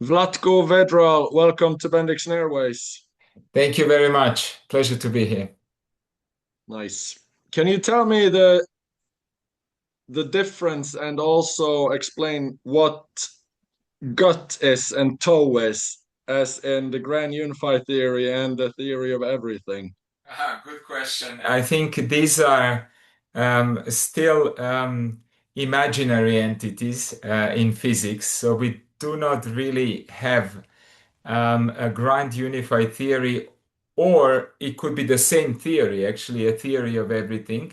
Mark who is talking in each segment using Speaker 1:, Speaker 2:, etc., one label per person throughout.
Speaker 1: Vlatko Vedral, welcome to Bendiksen Airways.
Speaker 2: Thank you very much. Pleasure to be here.
Speaker 1: Nice. Can you tell me the difference and also explain what gut is and toe is, as in the grand unified theory and the theory of everything?
Speaker 2: Good question. I think these are still imaginary entities in physics, so we do not really have a grand unified theory, or it could be the same theory, actually, a theory of everything.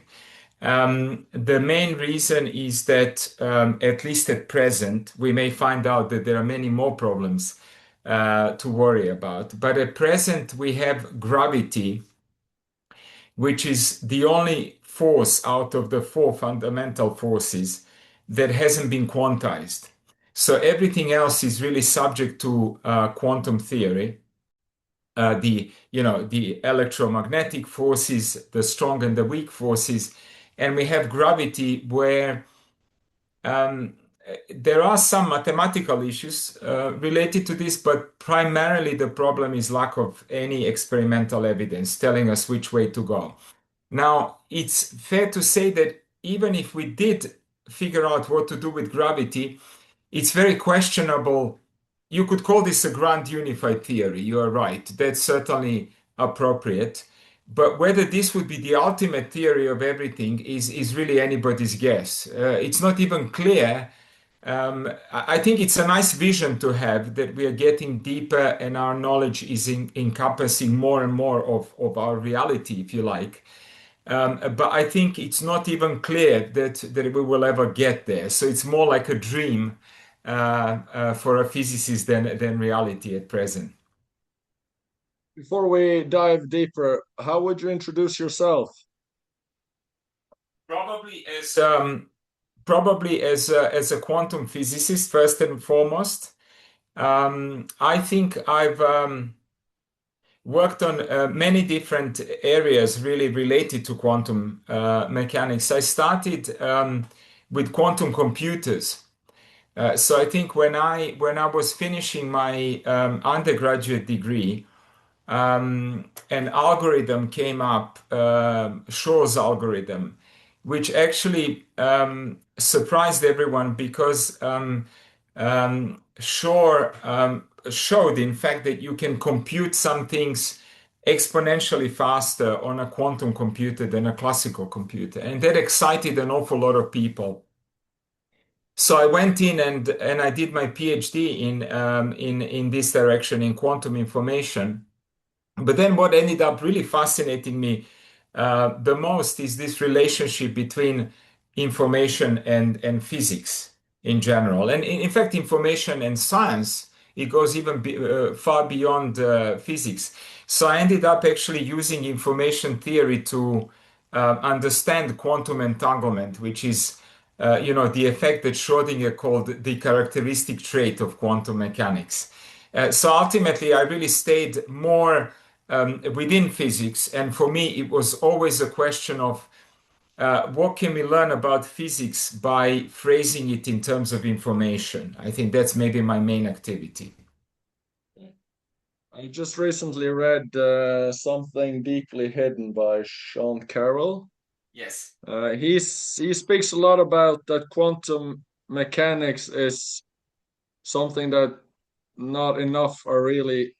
Speaker 2: The main reason is that, at least at present, we may find out that there are many more problems to worry about. But at present, we have gravity, which is the only force out of the four fundamental forces that hasn't been quantized. So everything else is really subject to quantum theory. The electromagnetic forces, the strong and the weak forces, and we have gravity where um, there are some mathematical issues related to this, but primarily the problem is lack of any experimental evidence telling us which way to go. Now, it's fair to say that even if we did figure out what to do with gravity, it's very questionable. You could call this a grand unified theory. You are right. That's certainly appropriate. But whether this would be the ultimate theory of everything is really anybody's guess. It's not even clear. I think it's a nice vision to have that we are getting deeper and our knowledge is encompassing more and more of our reality, if you like. But I think it's not even clear that we will ever get there. So it's more like a dream for a physicist than reality at present.
Speaker 1: Before we dive deeper, how would you introduce yourself?
Speaker 2: Probably as a quantum physicist first and foremost. I think I've worked on many different areas really related to quantum mechanics. I started with quantum computers. So I think when I was finishing my undergraduate degree, an algorithm came up, Shor's algorithm, which actually surprised everyone because Shor showed, in fact, that you can compute some things exponentially faster on a quantum computer than a classical computer. And that excited an awful lot of people. So I went in and I did my PhD in this direction in quantum information. But then what ended up really fascinating me the most is this relationship between information and physics in general. And in fact, information and science, it goes even far beyond physics. So I ended up actually using information theory to understand quantum entanglement, which is the effect that Schrödinger called the characteristic trait of quantum mechanics. So ultimately, I really stayed more within physics. And for me, it was always a question of what can we learn about physics by phrasing it in terms of information. I think that's maybe my main activity.
Speaker 1: I just recently read Something Deeply Hidden by Sean Carroll.
Speaker 2: Yes.
Speaker 1: He speaks a lot about that quantum mechanics is something that not enough are really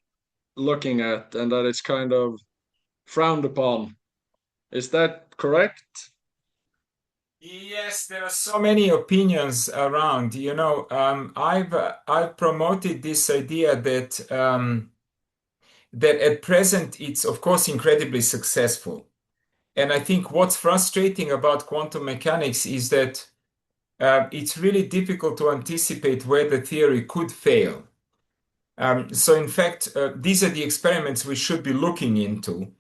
Speaker 1: looking at, and that it's kind of frowned upon. Is that correct?
Speaker 2: Yes, there are so many opinions around. I've promoted this idea that at present it's of course incredibly successful. And I think what's frustrating about quantum mechanics is that it's really difficult to anticipate where the theory could fail. So in fact, these are the experiments we should be looking into.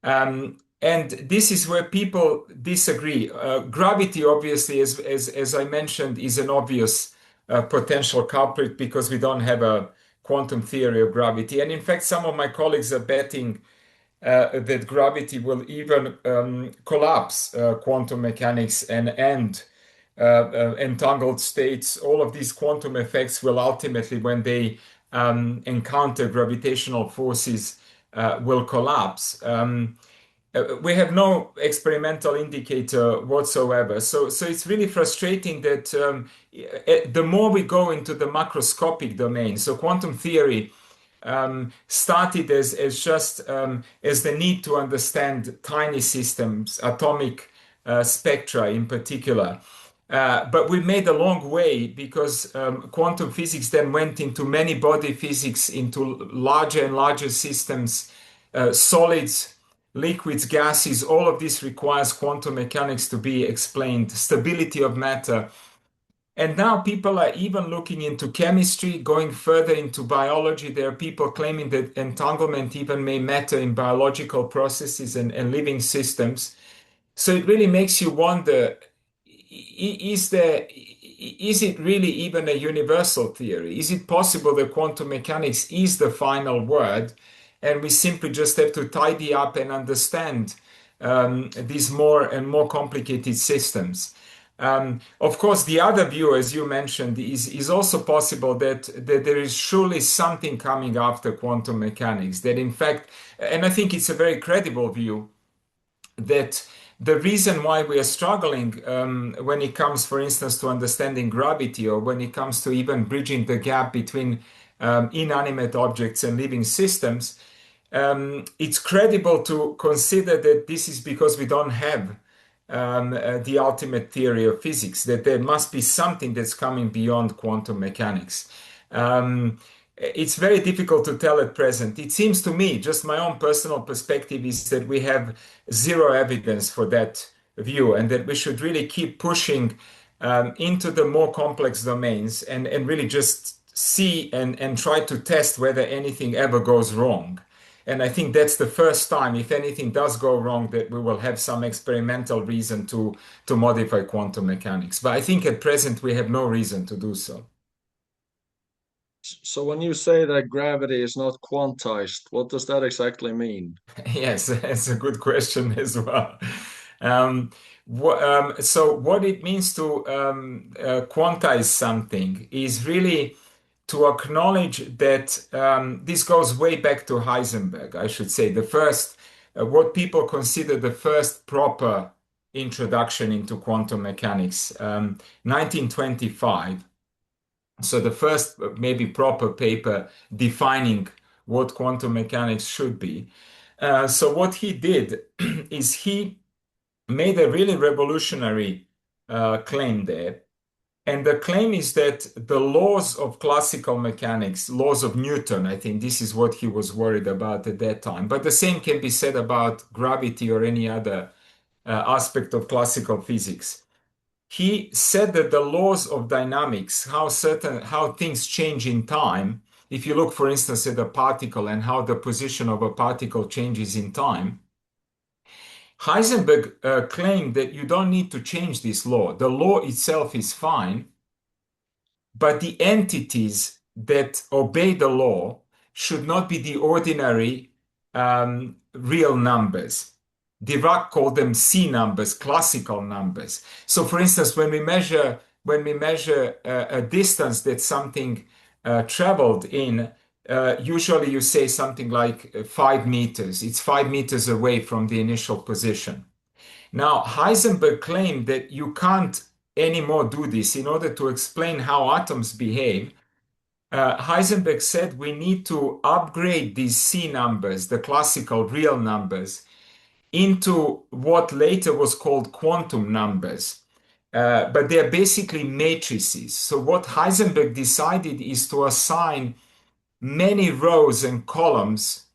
Speaker 2: And this is where people disagree. Gravity, obviously, as I mentioned, is an obvious potential culprit because we don't have a quantum theory of gravity. And in fact, some of my colleagues are betting that gravity will even collapse quantum mechanics and end entangled states. All of these quantum effects will ultimately, when they encounter gravitational forces will collapse. We have no experimental indicator whatsoever. So it's really frustrating that the more we go into the macroscopic domain, so quantum theory started as just as the need to understand tiny systems, atomic spectra in particular. But we made a long way because quantum physics then went into many body physics, into larger and larger systems, solids, liquids, gases. All of this requires quantum mechanics to be explained, stability of matter. And now people are even looking into chemistry, going further into biology. There are people claiming that entanglement even may matter in biological processes and living systems. So it really makes you wonder, is it really even a universal theory? Is it possible that quantum mechanics is the final word and we simply just have to tidy up and understand these more and more complicated systems? Of course, the other view, as you mentioned, is also possible that there is surely something coming after quantum mechanics, that in fact, and I think it's a very credible view, that the reason why we are struggling when it comes, for instance, to understanding gravity, or when it comes to even bridging the gap between inanimate objects and living systems, it's credible to consider that this is because we don't have the ultimate theory of physics, that there must be something that's coming beyond quantum mechanics. It's very difficult to tell at present. It seems to me, just my own personal perspective, is that we have zero evidence for that view, and that we should really keep pushing into the more complex domains and really just see and try to test whether anything ever goes wrong. And I think that's the first time, if anything does go wrong, that we will have some experimental reason to modify quantum mechanics. But I think at present we have no reason to do so.
Speaker 1: So when you say that gravity is not quantized, what does that exactly mean?
Speaker 2: Yes, that's a good question as well. Um, so what it means to quantize something is really to acknowledge that this goes way back to Heisenberg, I should say, the first, what people consider the first proper introduction into quantum mechanics, 1925. So the first maybe proper paper defining what quantum mechanics should be. So what he did is he made a really revolutionary claim there. And the claim is that the laws of classical mechanics, laws of Newton, I think this is what he was worried about at that time. But the same can be said about gravity or any other aspect of classical physics. He said that the laws of dynamics, how things change in time, if you look, for instance, at a particle and how the position of a particle changes in time, Heisenberg claimed that you don't need to change this law. The law itself is fine, but the entities that obey the law should not be the ordinary real numbers. Dirac called them C numbers, classical numbers. So, for instance, when we measure a distance that something traveled in, usually you say something like 5 meters. It's 5 meters away from the initial position. Now, Heisenberg claimed that you can't anymore do this. In order to explain how atoms behave, Heisenberg said we need to upgrade these C numbers, the classical real numbers, into what later was called quantum numbers. But they're basically matrices. So what Heisenberg decided is to assign many rows and columns,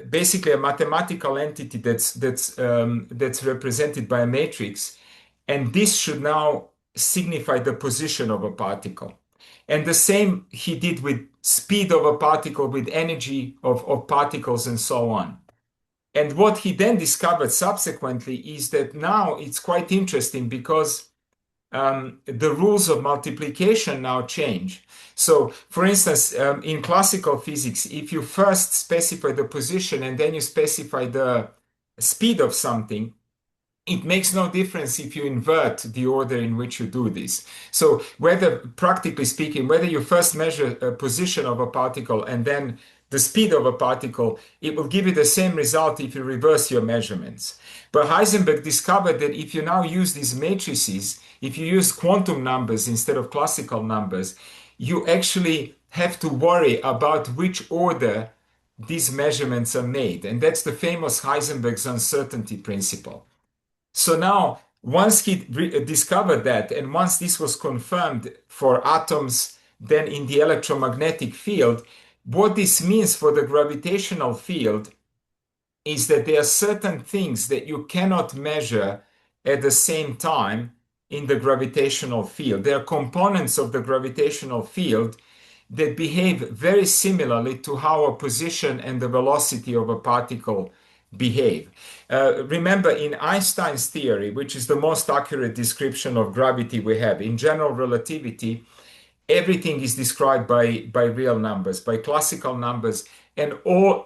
Speaker 2: basically a mathematical entity that's represented by a matrix, and this should now signify the position of a particle. And the same he did with speed of a particle, with energy of particles, and so on. And what he then discovered subsequently is that now it's quite interesting because the rules of multiplication now change. So, for instance, in classical physics, if you first specify the position and then you specify the speed of something, it makes no difference if you invert the order in which you do this. So whether, practically speaking, whether you first measure a position of a particle and then the speed of a particle, it will give you the same result if you reverse your measurements. But Heisenberg discovered that if you now use these matrices, if you use quantum numbers instead of classical numbers, you actually have to worry about which order these measurements are made. And that's the famous Heisenberg's uncertainty principle. So now, once he discovered that, and once this was confirmed for atoms, then in the electromagnetic field, what this means for the gravitational field is that there are certain things that you cannot measure at the same time in the gravitational field. There are components of the gravitational field that behave very similarly to how a position and the velocity of a particle behave. Remember, in Einstein's theory, which is the most accurate description of gravity we have, in general relativity, everything is described by real numbers, by classical numbers, and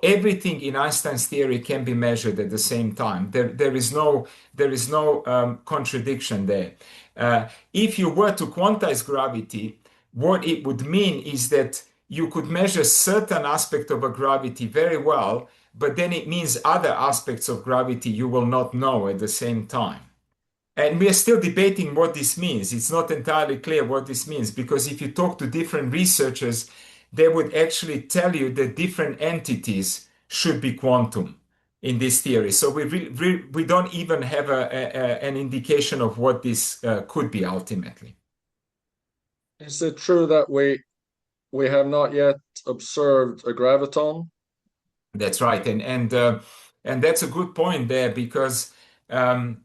Speaker 2: everything in Einstein's theory can be measured at the same time. There is no contradiction there. If you were to quantize gravity, what it would mean is that you could measure certain aspect of a gravity very well, but then it means other aspects of gravity you will not know at the same time. And we are still debating what this means. It's not entirely clear what this means, because if you talk to different researchers, they would actually tell you that different entities should be quantum in this theory. So we don't even have an indication of what this could be ultimately.
Speaker 1: Is it true that we have not yet observed a graviton?
Speaker 2: That's right, and that's a good point there, because um,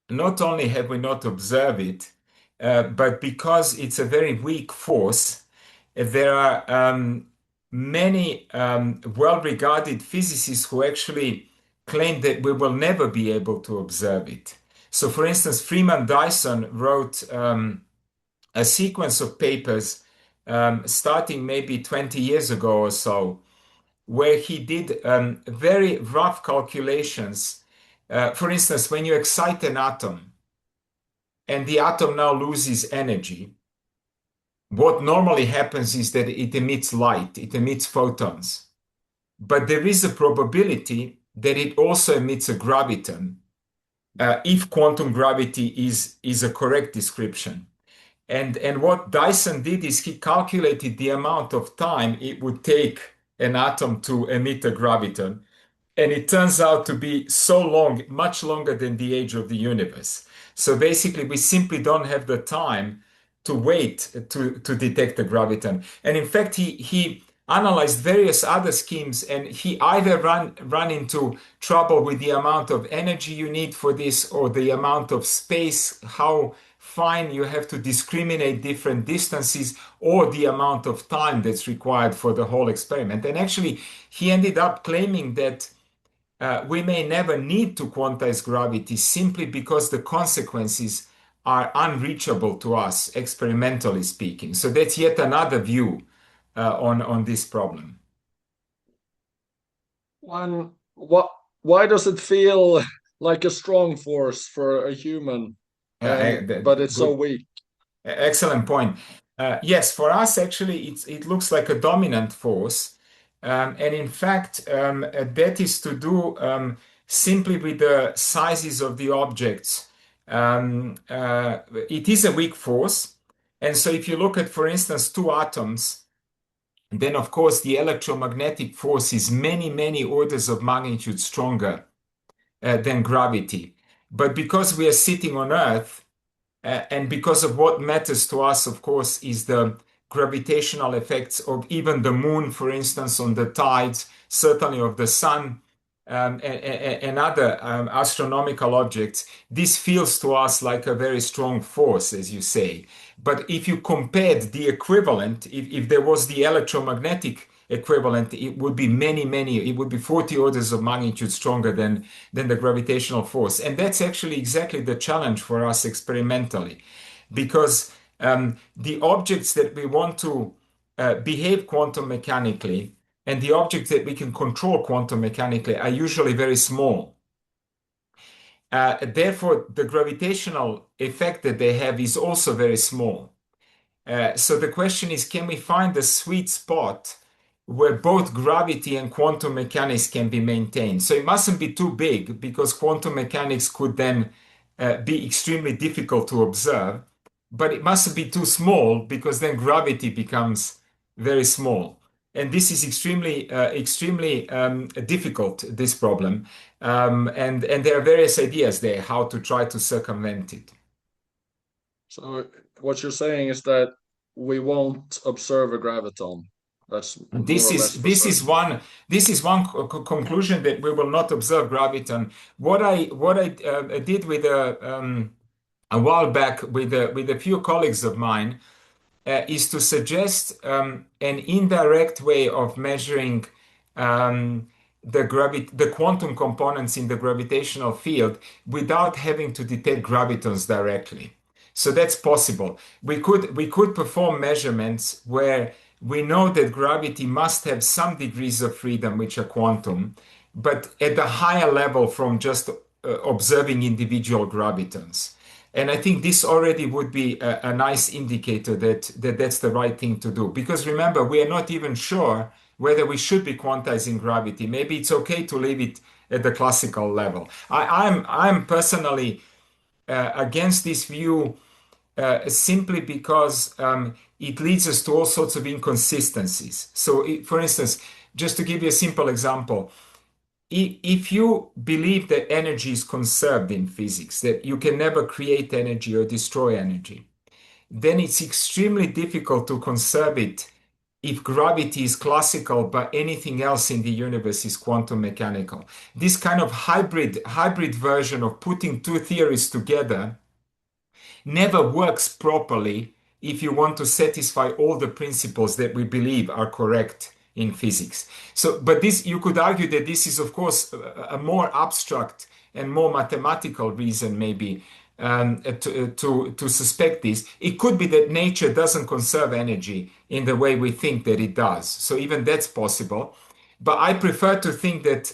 Speaker 2: not only have we not observed it, but because it's a very weak force, there are many well-regarded physicists who actually claim that we will never be able to observe it. So, for instance, Freeman Dyson wrote a sequence of papers starting maybe 20 years ago or so, where he did very rough calculations. For instance, when you excite an atom and the atom now loses energy, what normally happens is that it emits light, it emits photons. But there is a probability that it also emits a graviton, if quantum gravity is a correct description. And what Dyson did is he calculated the amount of time it would take an atom to emit a graviton. And it turns out to be so long, much longer than the age of the universe. So basically, we simply don't have the time to wait to detect the graviton. And in fact, he analyzed various other schemes, and he either run into trouble with the amount of energy you need for this, or the amount of space, how fine you have to discriminate different distances, or the amount of time that's required for the whole experiment. And actually, he ended up claiming that we may never need to quantize gravity simply because the consequences are unreachable to us, experimentally speaking. So that's yet another view on this problem.
Speaker 1: One, what, why does it feel like a strong force for a human, but it's so
Speaker 2: Good,
Speaker 1: weak?
Speaker 2: excellent point. Yes, for us, actually, it looks like a dominant force. And in fact, that is to do simply with the sizes of the objects. It is a weak force. And so if you look at, for instance, two atoms, then of course the electromagnetic force is many, many orders of magnitude stronger than gravity. But because we are sitting on Earth, and because of what matters to us, of course, is the gravitational effects of even the moon, for instance, on the tides, certainly of the sun, and other astronomical objects. This feels to us like a very strong force, as you say. But if you compared the equivalent, if there was the electromagnetic equivalent, it would be it would be 40 orders of magnitude stronger than the gravitational force. And that's actually exactly the challenge for us experimentally, because the objects that we want to behave quantum mechanically and the objects that we can control quantum mechanically are usually very small. Therefore, the gravitational effect that they have is also very small. So the question is, can we find a sweet spot where both gravity and quantum mechanics can be maintained? So it mustn't be too big because quantum mechanics could then be extremely difficult to observe, but it mustn't be too small because then gravity becomes very small. And this is extremely difficult, this problem. And there are various ideas there how to try to circumvent it.
Speaker 1: So what you're saying is that we won't observe a graviton. That's more
Speaker 2: This
Speaker 1: or less
Speaker 2: is
Speaker 1: for
Speaker 2: this is
Speaker 1: certain.
Speaker 2: one this is one conclusion that we will not observe graviton. What I did with a while back with a few colleagues of mine is to suggest an indirect way of measuring um, the quantum components in the gravitational field without having to detect gravitons directly. So that's possible. We could perform measurements where we know that gravity must have some degrees of freedom, which are quantum, but at a higher level from just observing individual gravitons. And I think this already would be a nice indicator that that's the right thing to do. Because remember, we are not even sure whether we should be quantizing gravity. Maybe it's okay to leave it at the classical level. I'm personally against this view simply because it leads us to all sorts of inconsistencies. So, for instance, just to give you a simple example, if you believe that energy is conserved in physics, that you can never create energy or destroy energy, then it's extremely difficult to conserve it if gravity is classical, but anything else in the universe is quantum mechanical. This kind of hybrid version of putting two theories together never works properly if you want to satisfy all the principles that we believe are correct in physics. So, but this, you could argue that this is, of course, a more abstract and more mathematical reason, maybe, to suspect this. It could be that nature doesn't conserve energy in the way we think that it does. So even that's possible. But I prefer to think that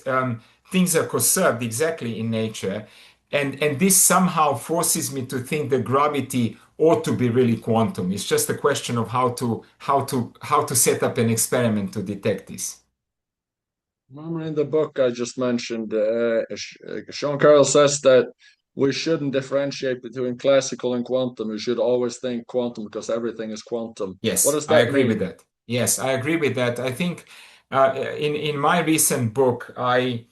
Speaker 2: things are conserved exactly in nature, and this somehow forces me to think that gravity ought to be really quantum. It's just a question of how to set up an experiment to detect this.
Speaker 1: Remember in the book I just mentioned, Sean Carroll says that we shouldn't differentiate between classical and quantum. We should always think quantum because everything is quantum. What
Speaker 2: Yes,
Speaker 1: does
Speaker 2: I
Speaker 1: that
Speaker 2: agree with
Speaker 1: mean?
Speaker 2: that. Yes, I agree with that. I think in my recent book, I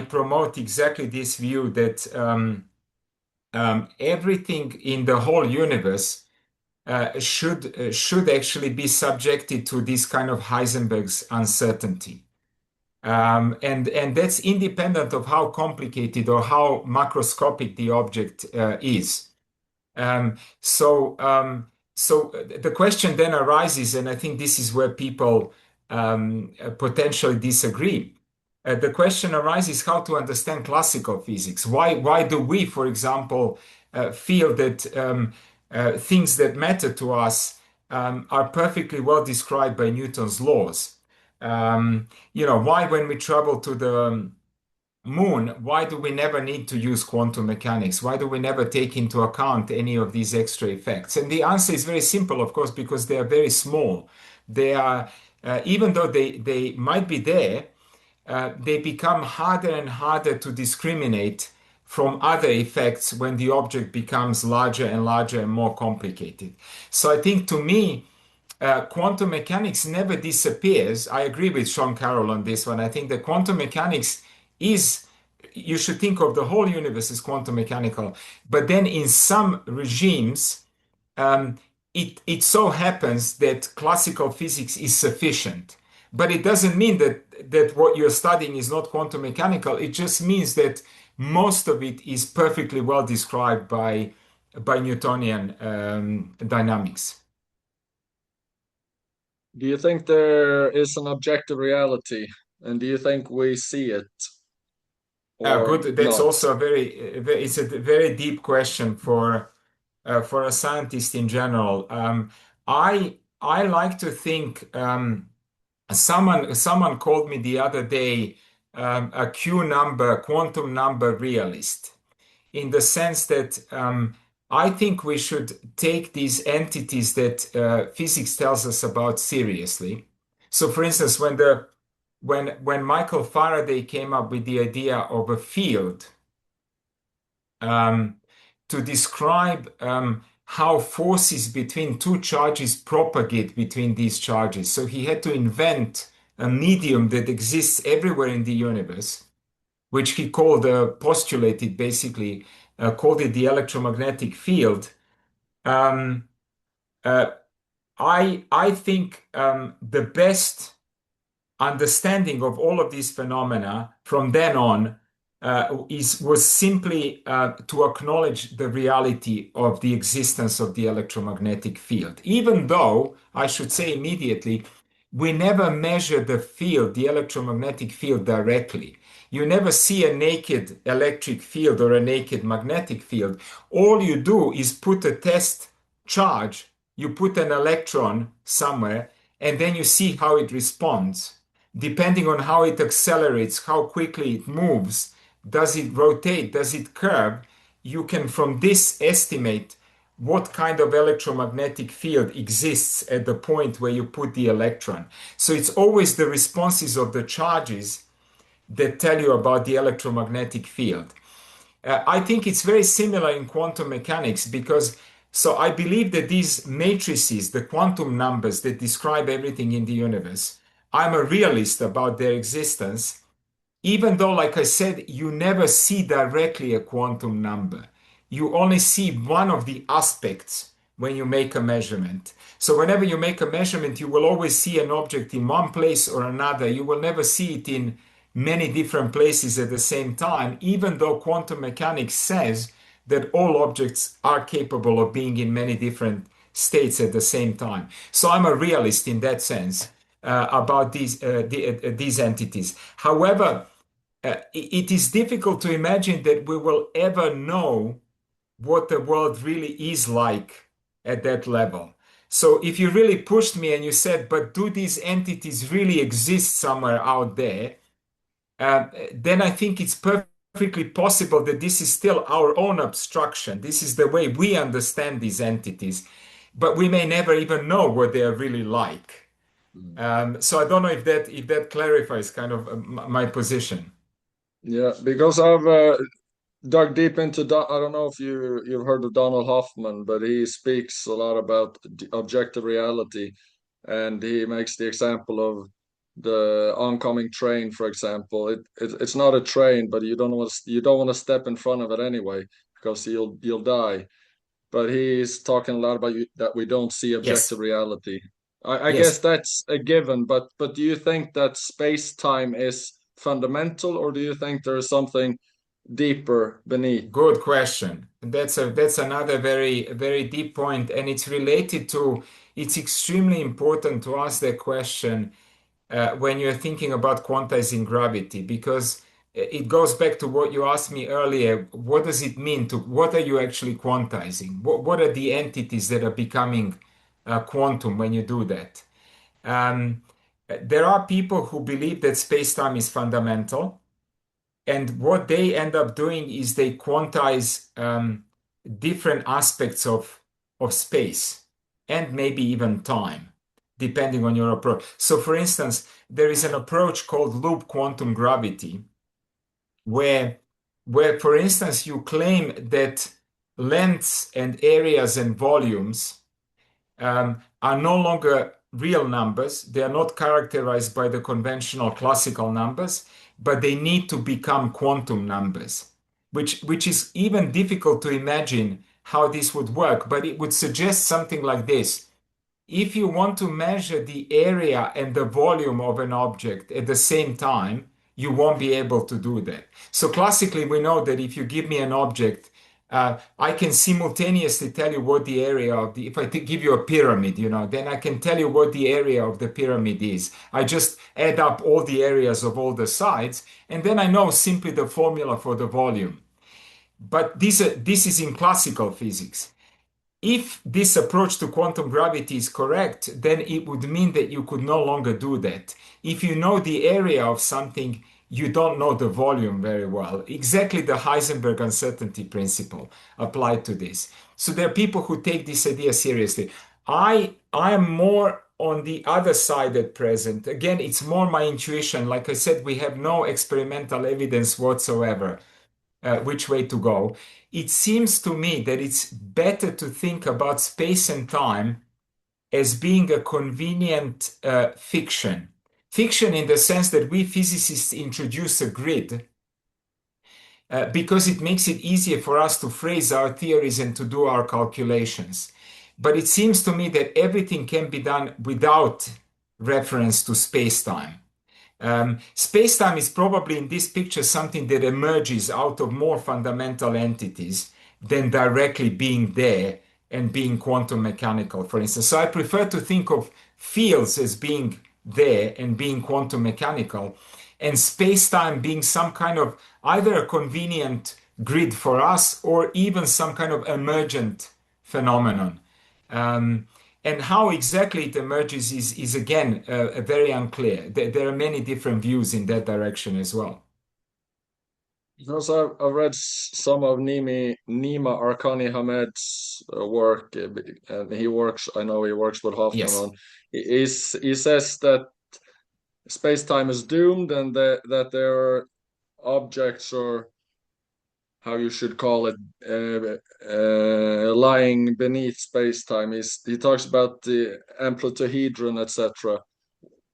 Speaker 2: promote exactly this view that everything in the whole universe should actually be subjected to this kind of Heisenberg's uncertainty. And that's independent of how complicated or how macroscopic the object is. Um, so, um, so the question then arises, and I think this is where people potentially disagree. The question arises how to understand classical physics. Why do we, for example, feel that things that matter to us are perfectly well described by Newton's laws? Why when we travel to the moon, why do we never need to use quantum mechanics? Why do we never take into account any of these extra effects? And the answer is very simple, of course, because they are very small. They are, even though they might be there, they become harder and harder to discriminate from other effects when the object becomes larger and larger and more complicated. So I think to me, quantum mechanics never disappears. I agree with Sean Carroll on this one. I think that quantum mechanics is, you should think of the whole universe as quantum mechanical. But then in some regimes, um, it so happens that classical physics is sufficient. But it doesn't mean that what you're studying is not quantum mechanical. It just means that most of it is perfectly well described by Newtonian dynamics.
Speaker 1: Do you think there is an objective reality? And do you think we see it or
Speaker 2: Good. That's
Speaker 1: not?
Speaker 2: also it's a very deep question for a scientist in general. I like to think someone called me the other day a Q number, quantum number realist. in the sense that I think we should take these entities that physics tells us about seriously. So, for instance, when Michael Faraday came up with the idea of a field um, to describe how forces between two charges propagate between these charges, so he had to invent a medium that exists everywhere in the universe, which he called, postulated basically, called it the electromagnetic field. Um, uh, I think the best understanding of all of these phenomena from then on was simply to acknowledge the reality of the existence of the electromagnetic field. Even though, I should say immediately, we never measure the field, the electromagnetic field directly. You never see a naked electric field or a naked magnetic field. All you do is put a test charge, you put an electron somewhere, and then you see how it responds. Depending on how it accelerates, how quickly it moves, does it rotate, does it curve, you can from this estimate what kind of electromagnetic field exists at the point where you put the electron. So it's always the responses of the charges that tell you about the electromagnetic field. I think it's very similar in quantum mechanics because so I believe that these matrices, the quantum numbers that describe everything in the universe, I'm a realist about their existence, even though, like I said, you never see directly a quantum number. You only see one of the aspects when you make a measurement. So whenever you make a measurement, you will always see an object in one place or another. You will never see it in many different places at the same time, even though quantum mechanics says that all objects are capable of being in many different states at the same time. So I'm a realist in that sense about these entities. However, it is difficult to imagine that we will ever know what the world really is like at that level. So if you really pushed me and you said, but do these entities really exist somewhere out there? Then I think it's perfectly possible that this is still our own abstraction. This is the way we understand these entities, but we may never even know what they are really like. So I don't know if that clarifies kind of my position.
Speaker 1: Yeah, because I've dug deep into I don't know if you've heard of Donald Hoffman, but he speaks a lot about objective reality, and he makes the example of the oncoming train, for example. It's not a train, but you don't want to step in front of it anyway because you'll die. But he's talking a lot about that we don't see objective
Speaker 2: Yes,
Speaker 1: reality. I guess
Speaker 2: yes.
Speaker 1: that's a given, but do you think that space time is fundamental, or do you think there is something deeper beneath?
Speaker 2: Good question. That's another very deep point, and it's related to. It's extremely important to ask that question when you're thinking about quantizing gravity, because it goes back to what you asked me earlier. What does it mean to? What are you actually quantizing? What are the entities that are becoming quantum when you do that? Um, there are people who believe that space-time is fundamental. And what they end up doing is they quantize different aspects of space and maybe even time, depending on your approach. So, for instance, there is an approach called loop quantum gravity, where, for instance, you claim that lengths and areas and volumes are no longer real numbers. They are not characterized by the conventional classical numbers, but they need to become quantum numbers, which is even difficult to imagine how this would work. But it would suggest something like this. If you want to measure the area and the volume of an object at the same time, you won't be able to do that. So classically, we know that if you give me an object, I can simultaneously tell you what the area of the, if I give you a pyramid, then I can tell you what the area of the pyramid is. I just add up all the areas of all the sides, and then I know simply the formula for the volume. But this is in classical physics. If this approach to quantum gravity is correct, then it would mean that you could no longer do that. If you know the area of something, you don't know the volume very well. Exactly the Heisenberg uncertainty principle applied to this. So there are people who take this idea seriously. I am more on the other side at present. Again, it's more my intuition. Like I said, we have no experimental evidence whatsoever which way to go. It seems to me that it's better to think about space and time as being a convenient fiction. Fiction in the sense that we physicists introduce a grid because it makes it easier for us to phrase our theories and to do our calculations. But it seems to me that everything can be done without reference to space-time. Space-time is probably in this picture something that emerges out of more fundamental entities than directly being there and being quantum mechanical, for instance. So I prefer to think of fields as being there and being quantum mechanical, and space-time being some kind of either a convenient grid for us or even some kind of emergent phenomenon. Um, and how exactly it emerges is again very unclear. There are many different views in that direction as well.
Speaker 1: Because I've read some of Nima Arkani Hamed's work, and he works. I know he works with Hoffman
Speaker 2: Yes.
Speaker 1: on. He says that space-time is doomed, and that there are objects, or how you should call it, lying beneath space-time. He talks about the amplituhedron, etc.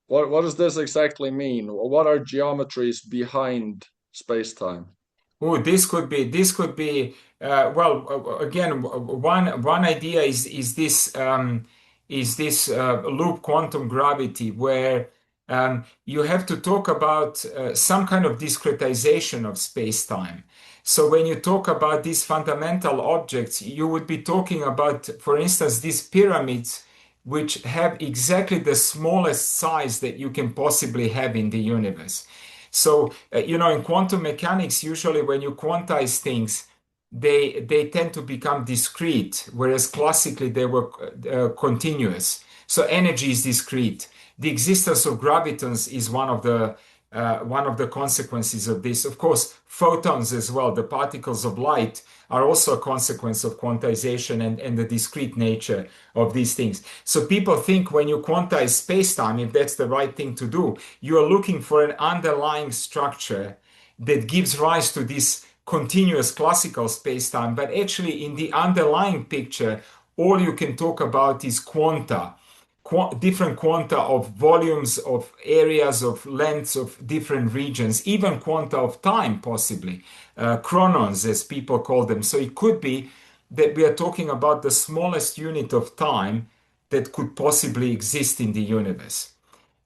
Speaker 1: What does this exactly mean? What are geometries behind space-time?
Speaker 2: Oh, well, again, one idea is this loop quantum gravity where you have to talk about some kind of discretization of space-time. So when you talk about these fundamental objects, you would be talking about, for instance, these pyramids, which have exactly the smallest size that you can possibly have in the universe. So, in quantum mechanics, usually when you quantize things, they tend to become discrete, whereas classically they were continuous. So energy is discrete. The existence of gravitons is one of the consequences of this. Of course, photons as well, the particles of light, are also a consequence of quantization and the discrete nature of these things. So people think when you quantize space-time, if that's the right thing to do, you are looking for an underlying structure that gives rise to this continuous classical space-time. But actually, in the underlying picture, all you can talk about is quanta, different quanta of volumes, of areas, of lengths of different regions, even quanta of time, possibly, chronons, as people call them. So it could be that we are talking about the smallest unit of time that could possibly exist in the universe.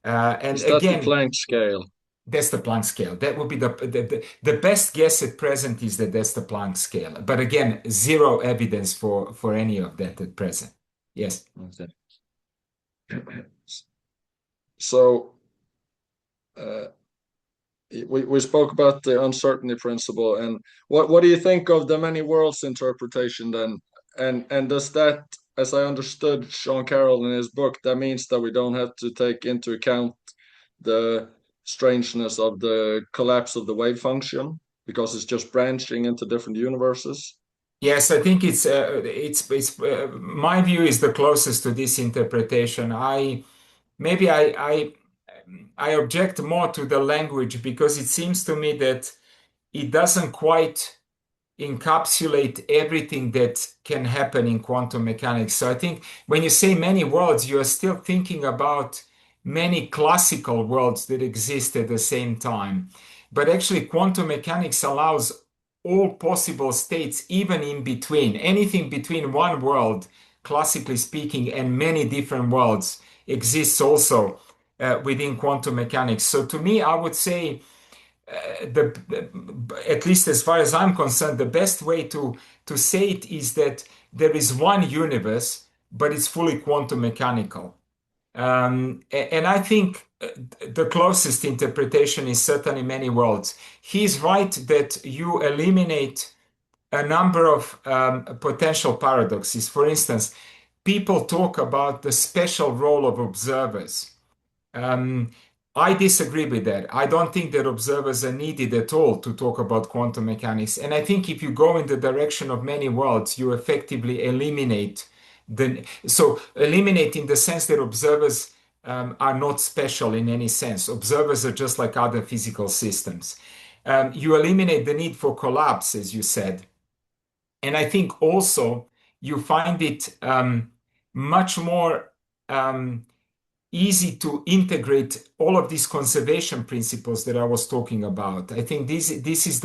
Speaker 2: And
Speaker 1: Is that the
Speaker 2: again,
Speaker 1: Planck scale?
Speaker 2: that's the Planck scale. That would be the best guess at present is that that's the Planck scale. But again, zero evidence for any of that at present. Yes.
Speaker 1: Okay. So uh, we spoke about the uncertainty principle, and what do you think of the many worlds interpretation then? And does that, as I understood Sean Carroll in his book, that means that we don't have to take into account the strangeness of the collapse of the wave function because it's just branching into different universes?
Speaker 2: Yes, I think it's my view is the closest to this interpretation. Maybe I object more to the language because it seems to me that it doesn't quite encapsulate everything that can happen in quantum mechanics. So I think when you say many worlds, you are still thinking about many classical worlds that exist at the same time. But actually, quantum mechanics allows all possible states, even in between, anything between one world, classically speaking, and many different worlds exists also within quantum mechanics. So to me, I would say at least as far as I'm concerned, the best way to say it is that there is one universe, but it's fully quantum mechanical. And I think the closest interpretation is certainly many worlds. He's right that you eliminate a number of potential paradoxes. For instance, people talk about the special role of observers. Um, I disagree with that. I don't think that observers are needed at all to talk about quantum mechanics. And I think if you go in the direction of many worlds, you effectively eliminate eliminate in the sense that observers are not special in any sense. Observers are just like other physical systems. You eliminate the need for collapse, as you said. And I think also you find it much more easy to integrate all of these conservation principles that I was talking about. I think this is is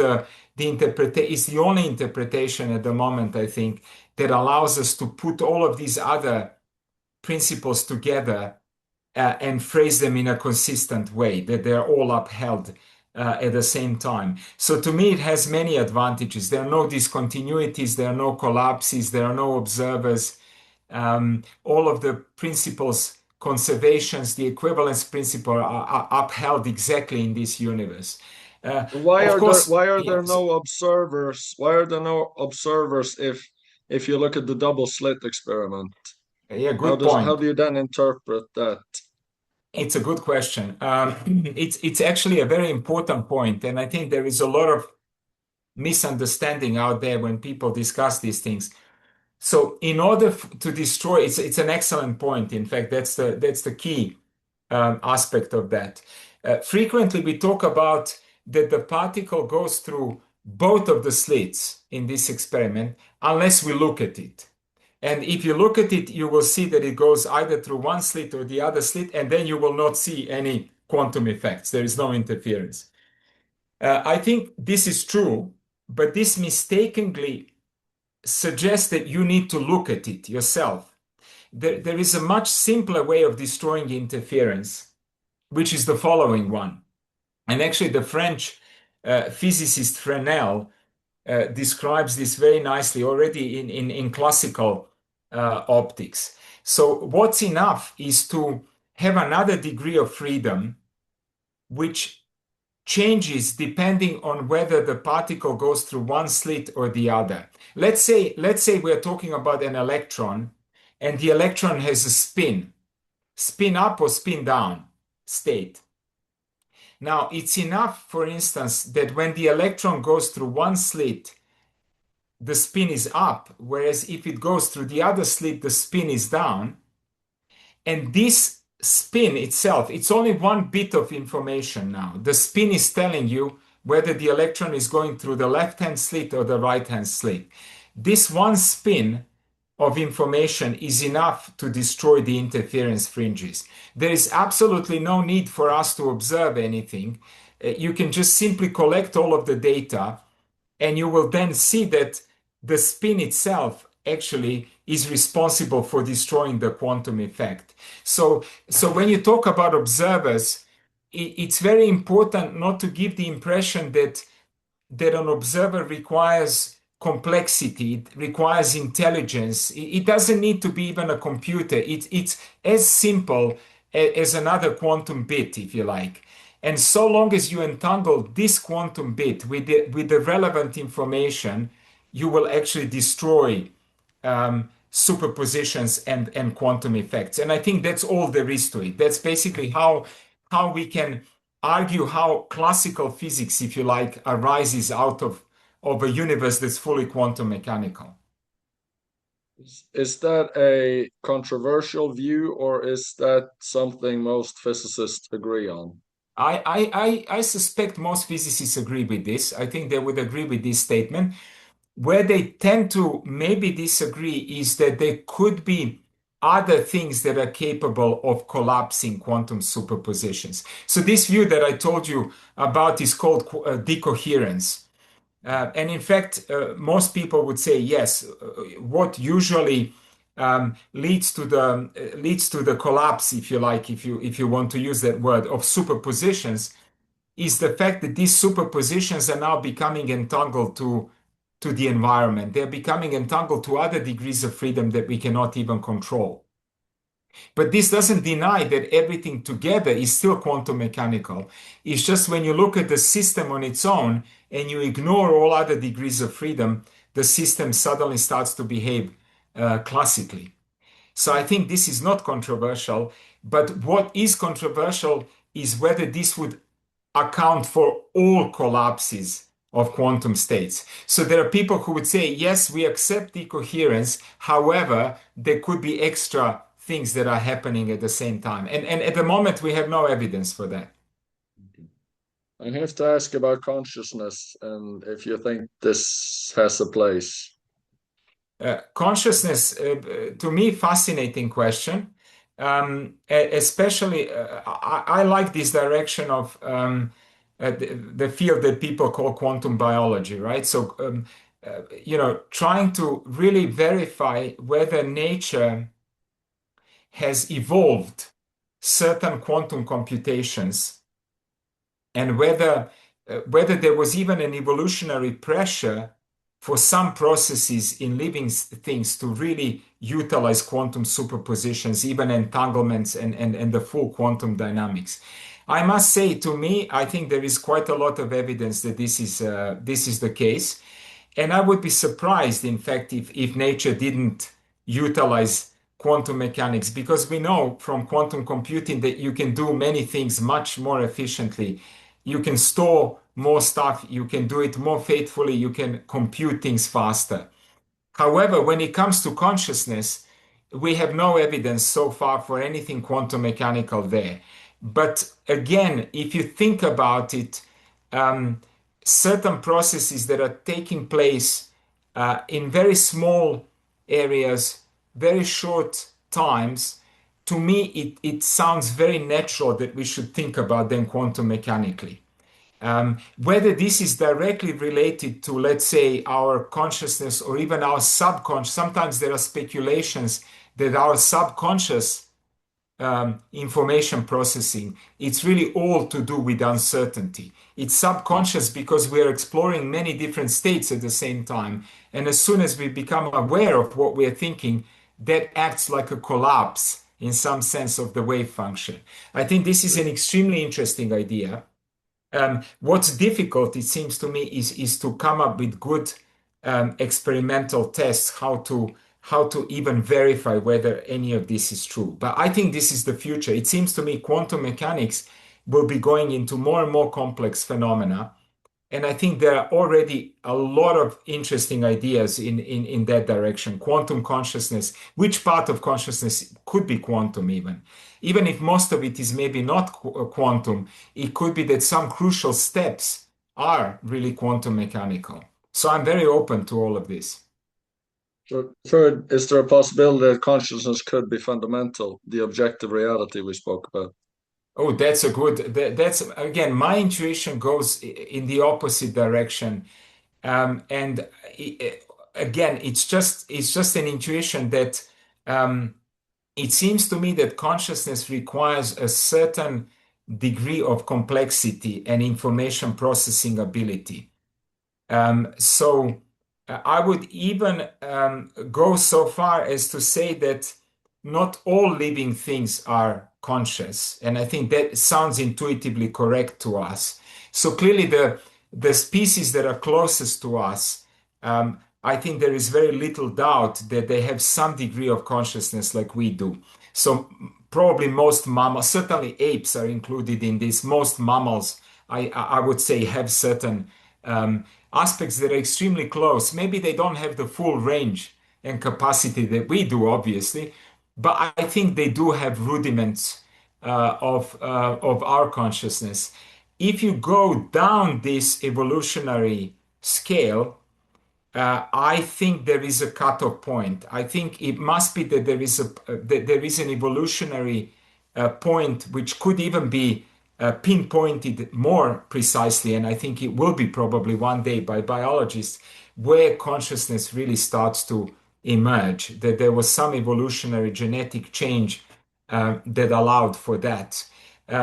Speaker 2: the only interpretation at the moment, I think, that allows us to put all of these other principles together and phrase them in a consistent way, that they're all upheld at the same time. So to me, it has many advantages. There are no discontinuities, there are no collapses, there are no observers. All of the principles, conservations, the equivalence principle are upheld exactly in this universe. Of course,
Speaker 1: Why are there
Speaker 2: yes,
Speaker 1: no observers? Why are there no observers if you look at the double slit experiment?
Speaker 2: yeah, good point.
Speaker 1: How do you then interpret that?
Speaker 2: It's a good question. It's actually a very important point, and I think there is a lot of misunderstanding out there when people discuss these things. So, in order to destroy, it's an excellent point. In fact, that's the key aspect of that. Frequently, we talk about that the particle goes through both of the slits in this experiment, unless we look at it. And if you look at it, you will see that it goes either through one slit or the other slit, and then you will not see any quantum effects. There is no interference. I think this is true, but this mistakenly suggests that you need to look at it yourself. There is a much simpler way of destroying interference, which is the following one. And actually, the French physicist Fresnel describes this very nicely already in classical optics. So, what's enough is to have another degree of freedom, which changes depending on whether the particle goes through one slit or the other. Let's say we're talking about an electron, and the electron has a spin up or spin down state. Now, it's enough, for instance, that when the electron goes through one slit, the spin is up, whereas if it goes through the other slit, the spin is down. And this spin itself, it's only one bit of information now. The spin is telling you whether the electron is going through the left-hand slit or the right-hand slit. This one spin of information is enough to destroy the interference fringes. There is absolutely no need for us to observe anything. You can just simply collect all of the data, and you will then see that the spin itself actually is responsible for destroying the quantum effect. So when you talk about observers, it's very important not to give the impression that an observer requires complexity, it requires intelligence. It doesn't need to be even a computer. It's as simple as another quantum bit, if you like. And so long as you entangle this quantum bit with the relevant information, you will actually destroy superpositions and quantum effects. And I think that's all there is to it. That's basically how we can argue how classical physics, if you like, arises out of a universe that's fully quantum mechanical.
Speaker 1: Is that a controversial view, or is that something most physicists agree on?
Speaker 2: I suspect most physicists agree with this. I think they would agree with this statement. Where they tend to maybe disagree is that there could be other things that are capable of collapsing quantum superpositions. So this view that I told you about is called decoherence. And in fact, most people would say yes. What usually leads to the collapse, if you like, if you want to use that word, of superpositions, is the fact that these superpositions are now becoming entangled to the environment. They're becoming entangled to other degrees of freedom that we cannot even control. But this doesn't deny that everything together is still quantum mechanical. It's just when you look at the system on its own and you ignore all other degrees of freedom, the system suddenly starts to behave classically. So I think this is not controversial, but what is controversial is whether this would account for all collapses of quantum states. So there are people who would say, yes, we accept decoherence. However, there could be extra things that are happening at the same time. And at the moment, we have no evidence for that.
Speaker 1: I have to ask about consciousness and if you think this has a place.
Speaker 2: Consciousness, to me, fascinating question. Especially, I like this direction of the field that people call quantum biology, right? So, trying to really verify whether nature has evolved certain quantum computations and whether there was even an evolutionary pressure for some processes in living things to really utilize quantum superpositions, even entanglements and the full quantum dynamics. I must say, to me, I think there is quite a lot of evidence that this is the case. And I would be surprised, in fact, if nature didn't utilize quantum mechanics, because we know from quantum computing that you can do many things much more efficiently. You can store more stuff, you can do it more faithfully, you can compute things faster. However, when it comes to consciousness, we have no evidence so far for anything quantum mechanical there. But again, if you think about it, um, certain processes that are taking place in very small areas, very short times, to me, it sounds very natural that we should think about them quantum mechanically. Whether this is directly related to, let's say, our consciousness or even our subconscious, sometimes there are speculations that our subconscious information processing, it's really all to do with uncertainty. It's subconscious because we are exploring many different states at the same time. And as soon as we become aware of what we're thinking, that acts like a collapse in some sense of the wave function. I think this is an extremely interesting idea. What's difficult, it seems to me, is to come up with good experimental tests how to even verify whether any of this is true. But I think this is the future. It seems to me quantum mechanics will be going into more and more complex phenomena. And I think there are already a lot of interesting ideas in that direction. Quantum consciousness, which part of consciousness could be quantum even? Even if most of it is maybe not quantum, it could be that some crucial steps are really quantum mechanical. So I'm very open to all of this.
Speaker 1: So, third, is there a possibility that consciousness could be fundamental, the objective reality we spoke about?
Speaker 2: Oh, that's a good, that's again, my intuition goes in the opposite direction. And again, it's just an intuition that um, it seems to me that consciousness requires a certain degree of complexity and information processing ability. I would even go so far as to say that not all living things are conscious, and I think that sounds intuitively correct to us. So clearly, the species that are closest to us, I think there is very little doubt that they have some degree of consciousness like we do. So probably most mammals, certainly apes are included in this. Most mammals, I would say, have certain um, aspects that are extremely close. Maybe they don't have the full range and capacity that we do, obviously, but I think they do have rudiments of our consciousness. If you go down this evolutionary scale, I think there is a cutoff point. I think it must be that there is an evolutionary point which could even be pinpointed more precisely, and I think it will be probably one day by biologists, where consciousness really starts to emerge. That there was some evolutionary genetic change that allowed for that.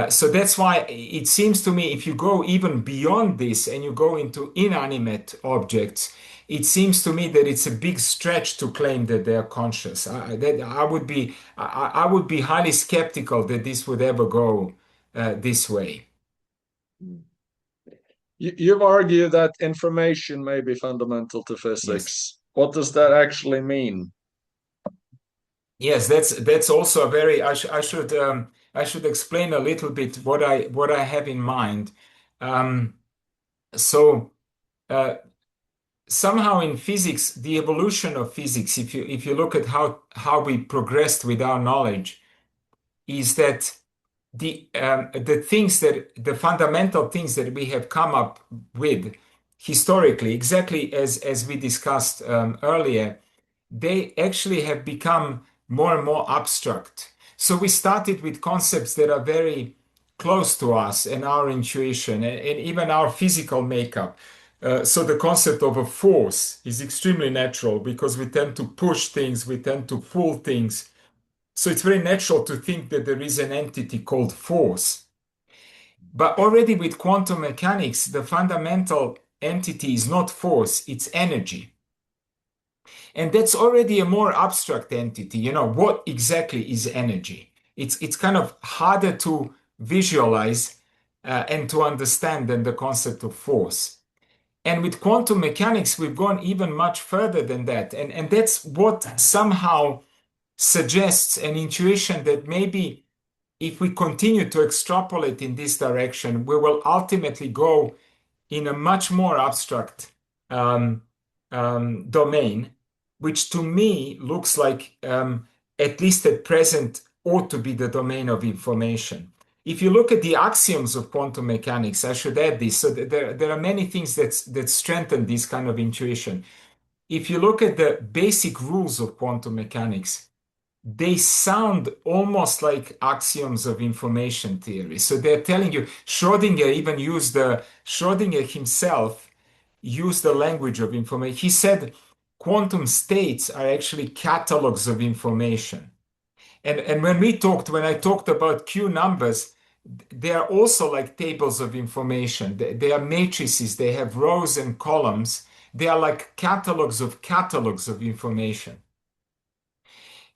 Speaker 2: So that's why it seems to me if you go even beyond this and you go into inanimate objects, it seems to me that it's a big stretch to claim that they are conscious. I would be highly skeptical that this would ever go this way.
Speaker 1: You've argued that information may be fundamental to
Speaker 2: Yes.
Speaker 1: physics. What does that actually mean?
Speaker 2: Yes, that's also a very. I should explain a little bit what I have in mind. Um, so uh, somehow in physics, the evolution of physics, if you look at how we progressed with our knowledge, is that the fundamental things that we have come up with historically, exactly as we discussed earlier, they actually have become more and more abstract. So we started with concepts that are very close to us and our intuition and even our physical makeup. So the concept of a force is extremely natural because we tend to push things, we tend to pull things. So it's very natural to think that there is an entity called force. But already with quantum mechanics, the fundamental entity is not force, it's energy. And that's already a more abstract entity. You know, what exactly is energy? It's kind of harder to visualize and to understand than the concept of force. And with quantum mechanics, we've gone even much further than that. And that's what somehow suggests an intuition that maybe if we continue to extrapolate in this direction, we will ultimately go in a much more abstract um, domain, which to me looks like, at least at present, ought to be the domain of information. If you look at the axioms of quantum mechanics, I should add this. So there are many things that strengthen this kind of intuition. If you look at the basic rules of quantum mechanics, they sound almost like axioms of information theory. So they're telling you, Schrodinger himself used the language of information. He said quantum states are actually catalogs of information. And when I talked about Q numbers, they are also like tables of information. They are matrices, they have rows and columns. They are like catalogs of information.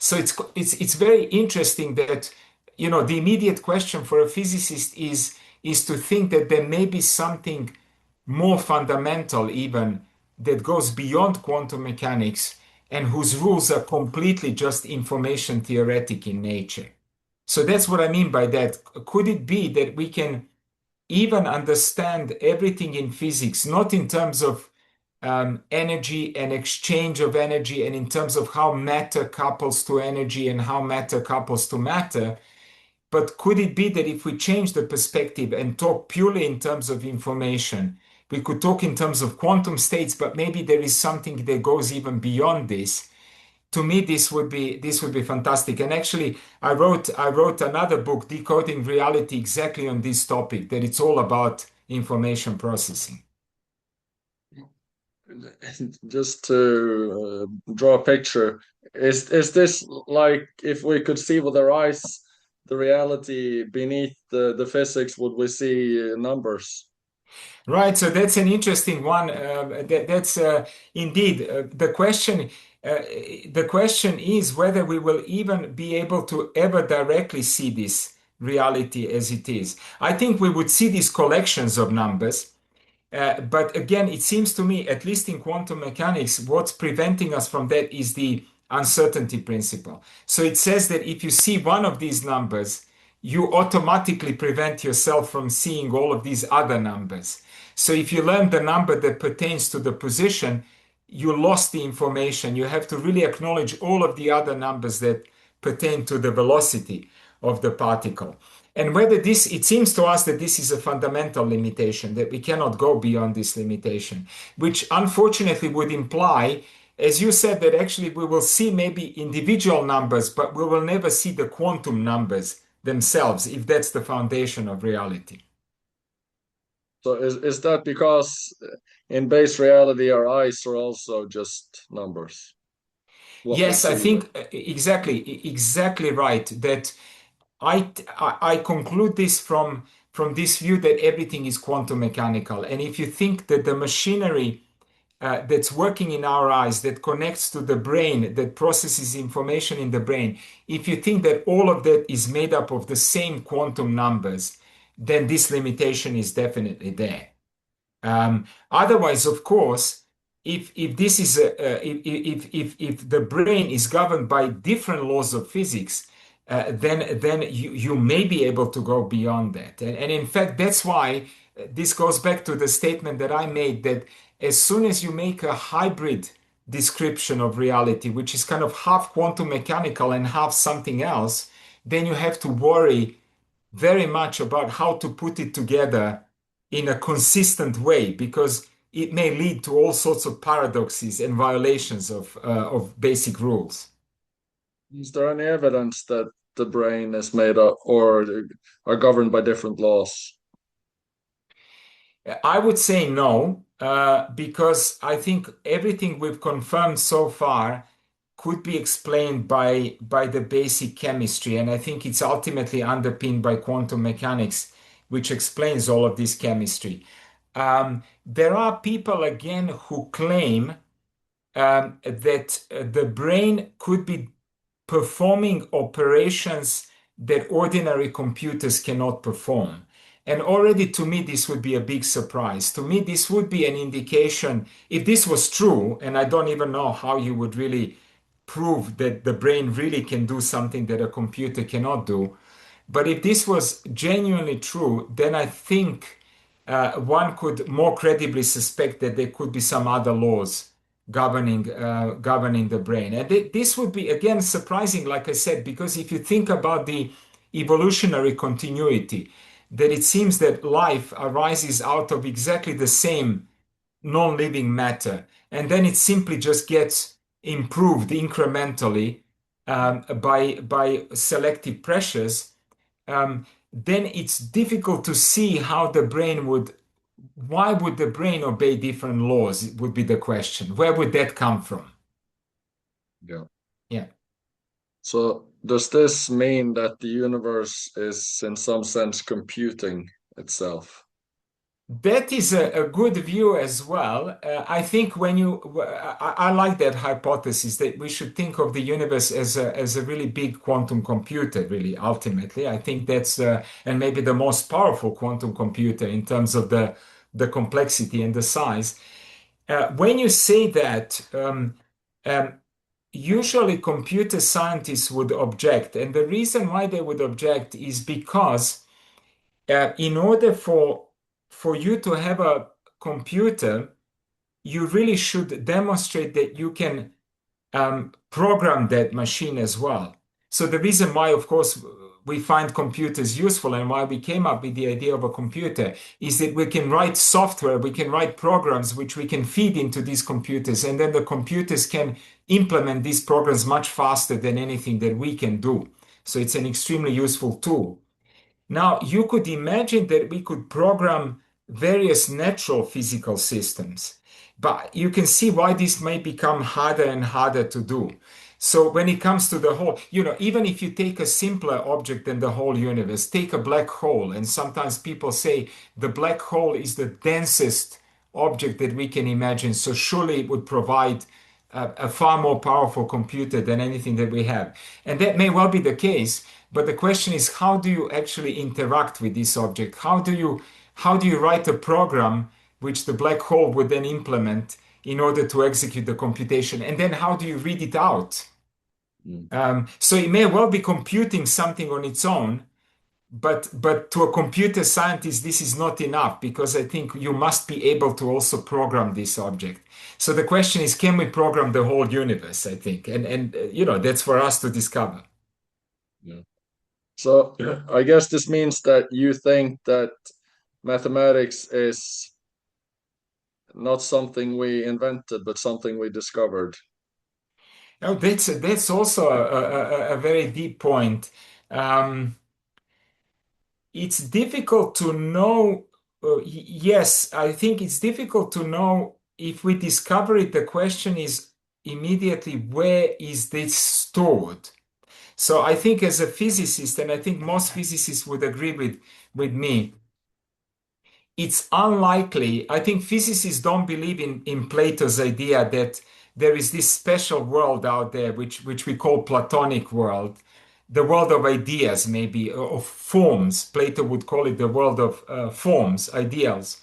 Speaker 2: So it's very interesting that the immediate question for a physicist is to think that there may be something more fundamental even that goes beyond quantum mechanics and whose rules are completely just information theoretic in nature. So that's what I mean by that. Could it be that we can even understand everything in physics, not in terms of energy and exchange of energy, and in terms of how matter couples to energy and how matter couples to matter. But could it be that if we change the perspective and talk purely in terms of information, we could talk in terms of quantum states, but maybe there is something that goes even beyond this. To me, this would be fantastic. And actually, I wrote another book, Decoding Reality, exactly on this topic, that it's all about information processing.
Speaker 1: Just to draw a picture, is this like if we could see with our eyes the reality beneath the physics, would we see numbers?
Speaker 2: Right, so that's an interesting one. That's indeed the question. Uh, the question is whether we will even be able to ever directly see this reality as it is. I think we would see these collections of numbers. But again, it seems to me, at least in quantum mechanics, what's preventing us from that is the uncertainty principle. So it says that if you see one of these numbers, you automatically prevent yourself from seeing all of these other numbers. So if you learn the number that pertains to the position, you lost the information. You have to really acknowledge all of the other numbers that pertain to the velocity of the particle. And it seems to us that this is a fundamental limitation, that we cannot go beyond this limitation, which unfortunately would imply, as you said, that actually we will see maybe individual numbers, but we will never see the quantum numbers themselves, if that's the foundation of reality.
Speaker 1: So is that because in base reality our eyes are also just numbers, what we
Speaker 2: Yes, I
Speaker 1: see with?
Speaker 2: think exactly right. That I conclude this from this view that everything is quantum mechanical. And if you think that the machinery that's working in our eyes, that connects to the brain, that processes information in the brain, if you think that all of that is made up of the same quantum numbers, then this limitation is definitely there. Otherwise, of course, if this is if the brain is governed by different laws of physics, then you may be able to go beyond that. And in fact, that's why this goes back to the statement that I made that as soon as you make a hybrid description of reality, which is kind of half quantum mechanical and half something else, then you have to worry very much about how to put it together in a consistent way because it may lead to all sorts of paradoxes and violations of basic rules.
Speaker 1: Is there any evidence that the brain is made up or are governed by different laws?
Speaker 2: I would say no, because I think everything we've confirmed so far could be explained by the basic chemistry, and I think it's ultimately underpinned by quantum mechanics, which explains all of this chemistry. There are people again who claim that the brain could be performing operations that ordinary computers cannot perform. And already to me, this would be a big surprise. To me, this would be an indication, if this was true, and I don't even know how you would really prove that the brain really can do something that a computer cannot do. But if this was genuinely true, then I think one could more credibly suspect that there could be some other laws governing the brain. And this would be again surprising, like I said, because if you think about the evolutionary continuity, that it seems that life arises out of exactly the same non-living matter, and then it simply just gets improved incrementally by selective pressures. Then it's difficult to see how the brain would. Why would the brain obey different laws? It would be the question. Where would that come from?
Speaker 1: Yeah.
Speaker 2: Yeah.
Speaker 1: So does this mean that the universe is in some sense computing itself?
Speaker 2: That is a good view as well. I think I like that hypothesis that we should think of the universe as a really big quantum computer, really, ultimately. I think that's, and maybe the most powerful quantum computer in terms of the complexity and the size. When you say that, um, usually computer scientists would object. And the reason why they would object is because in order for you to have a computer, you really should demonstrate that you can program that machine as well. So the reason why, of course, we find computers useful and why we came up with the idea of a computer is that we can write software, we can write programs which we can feed into these computers, and then the computers can implement these programs much faster than anything that we can do. So it's an extremely useful tool. Now, you could imagine that we could program various natural physical systems, but you can see why this may become harder and harder to do. So when it comes to the whole, even if you take a simpler object than the whole universe, take a black hole, and sometimes people say the black hole is the densest object that we can imagine, so surely it would provide a far more powerful computer than anything that we have. And that may well be the case, but the question is, how do you actually interact with this object? How do you write a program which the black hole would then implement in order to execute the computation? And then how do you read it out?
Speaker 1: Mm.
Speaker 2: So it may well be computing something on its own, but to a computer scientist, this is not enough because I think you must be able to also program this object. So the question is, can we program the whole universe? I think, and that's for us to discover.
Speaker 1: Yeah. So I guess this means that you think that mathematics is not something we invented, but something we discovered.
Speaker 2: Now, that's also a very deep point. Um, it's difficult to know. Yes, I think it's difficult to know if we discover it. The question is immediately, where is this stored? So I think as a physicist, and I think most physicists would agree with me, it's unlikely. I think physicists don't believe in Plato's idea that there is this special world out there, which we call Platonic world, the world of ideas, maybe, of forms. Plato would call it the world of forms, ideals.